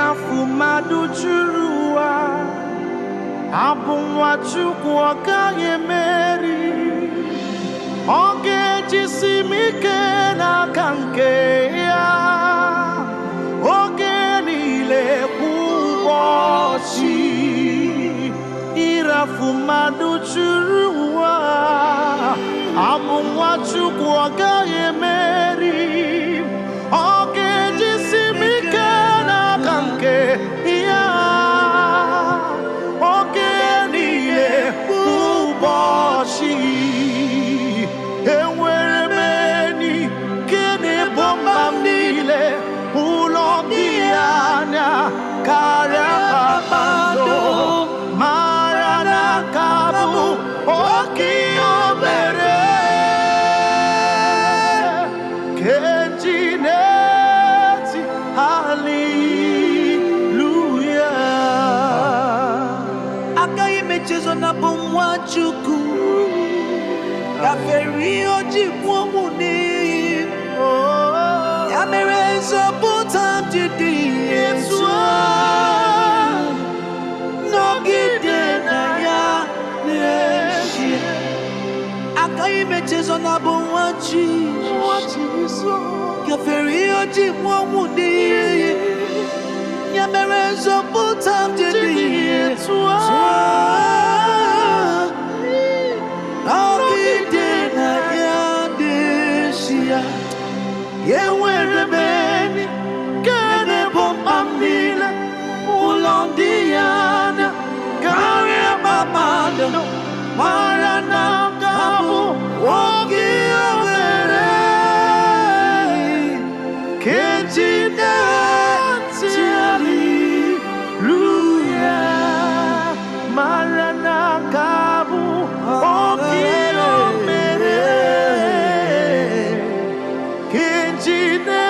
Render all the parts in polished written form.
Irafumadu churua Abumwa chukwa kaye meri Oge jisimike na kankeya Oge nile kuboshi Irafumadu churua Abumwa chukwa kaye meri Oge jisimike na kankeya Oge nile kuboshi Karabando Marana Kabu Okiobere Kenjineti Hallelujah Akaye mechezo na bomwa chuku Kaferi oji mwamuni Yamerezo putam jidi Yeswa Akaye mechezo na bomwachi Kaferi oji mwamuni Yamerezo putam jidi Yeswa Nogide na yadeshia Yewere beni Kene bomamile Ulandiana Kare babado Marana kabu Wogi overe Kejine Tiali Luya Marana kabu Wogi overe Kejine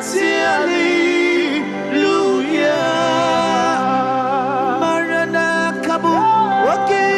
Tiali Luya Marana kabu Wogi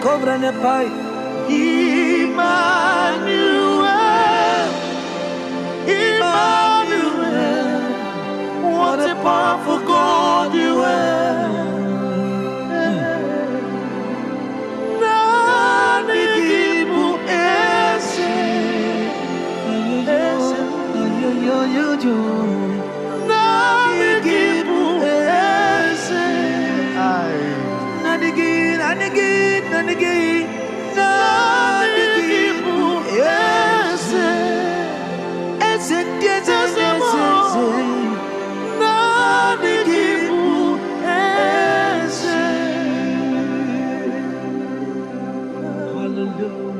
Cobra ne pai Emmanuel Emmanuel What a powerful God you are Nani kibu ese Nani kibu ese Nani again, Hallelujah.